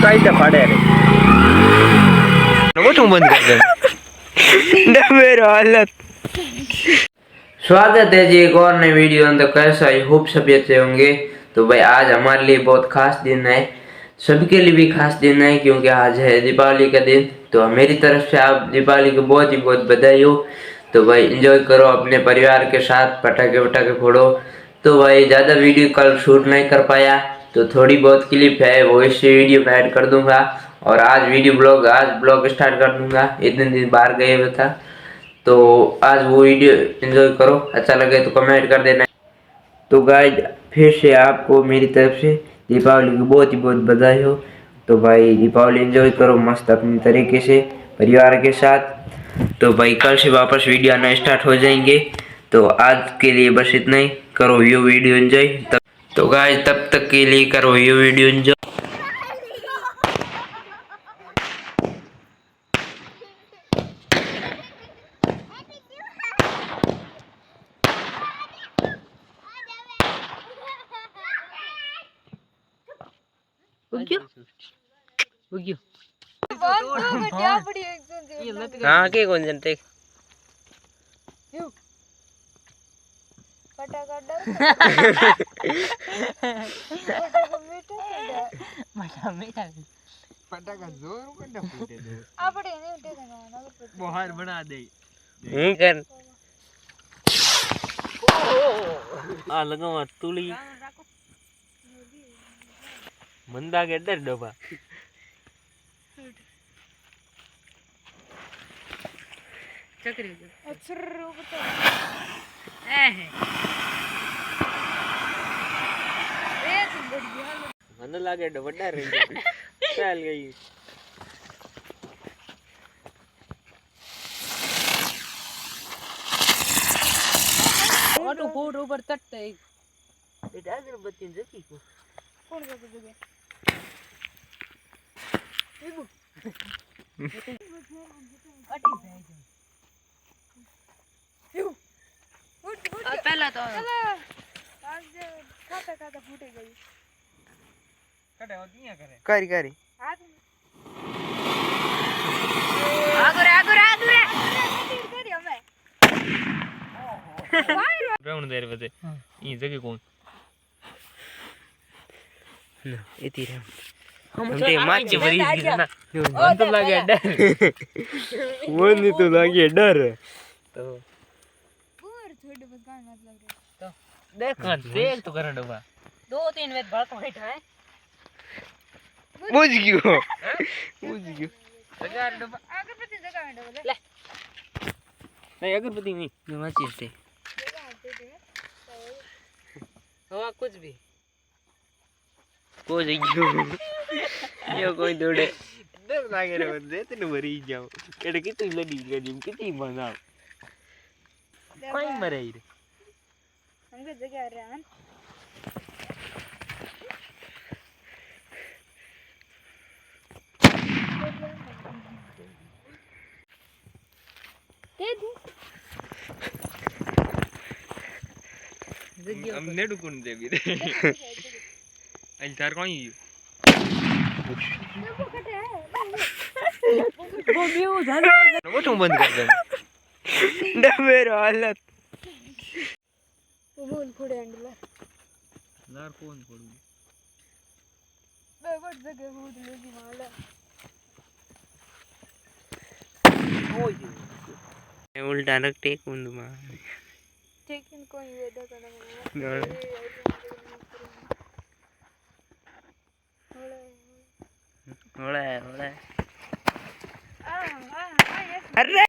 કાયદા પાડે રે મોટું બંધ कर दे डबेरो हालत। स्वागत है जी एक और नए वीडियो में। तो कैसा आई होप सभी अच्छे होंगे। तो भाई आज हमारे लिए बहुत खास दिन है, सभी के लिए भी खास दिन है क्योंकि आज है दीपावली का दिन। तो मेरी तरफ से आप दीपावली को बहुत ही बहुत बधाई हो। तो भाई एंजॉय करो अपने परिवार के साथ, पटाखे वटाखे फोड़ो। तो भाई ज़्यादा वीडियो कल शूट नहीं कर पाया तो थोड़ी बहुत क्लिप है वो इस वीडियो में ऐड कर दूंगा। और आज ब्लॉग स्टार्ट कर दूंगा। इतने दिन बाहर गए हुए था तो आज वो वीडियो एंजॉय करो। अच्छा लगे तो कमेंट कर देना। तो गाइस फिर से आपको मेरी तरफ से दीपावली की बहुत ही बहुत बधाई हो। तो भाई दीपावली एंजॉय करो मस्त अपनी तरीके से परिवार के साथ। तो भाई कल से वापस वीडियो आना स्टार्ट हो जाएंगे। तो आज के लिए बस इतना ही। करो ये वीडियो एंजॉय। तो गाइस तब तक के लिए करो ये वीडियो एंजॉय। हाँ के कौन जनते फटाका जोर कंडा फूटे दो आपड़े ने उठे ना बाहर बना दे कर आ लगावा तुली मंदा के डर डबा चक्री अक्षर बता ए तुम बढ़िया मन लागे डबडा रे चल गई और फोटो ऊपर तटते बेटा अगरबत्ती जकी को कौन का जगह एबो अटी भाई जो उठ पहला तो आज खाता फूटे गई कटे होती है करे करी आगुरे करी हमें राउंड देर बजे ये जगह कौन ना इती रे हम ते माच भरी दी ना मन तो लागे डर मन तो लागे डर तो पूर छोड़ बस गान मत लग रहा तो देख तो कर डबा 2-3 वेद भड़क बैठा है बुझ गयो जगह डबा अगरबत्ती जगह में डबा ले नहीं अगरबत्ती नहीं जो माची से हवा कुछ भी को जइयो यो कोई दौड़े डर लागे रे बंदे तने मरी जाओ एडे कितनी लड़ी गजिम कितनी बनाओ कोई मरे रे हमके जगह रहन दे दे हमने डुकुन दे भी रे आई तार कौन है वो भी उधर मोटू बंद कर दे डबेरो हालत वो बोल फोड़े अंडला लार कौन फोड़ू बे बड़ जगह हो लेगी माला ओए उल्टा रख टेक मुंद मा टेकिन कोई वेदा करना होले अरे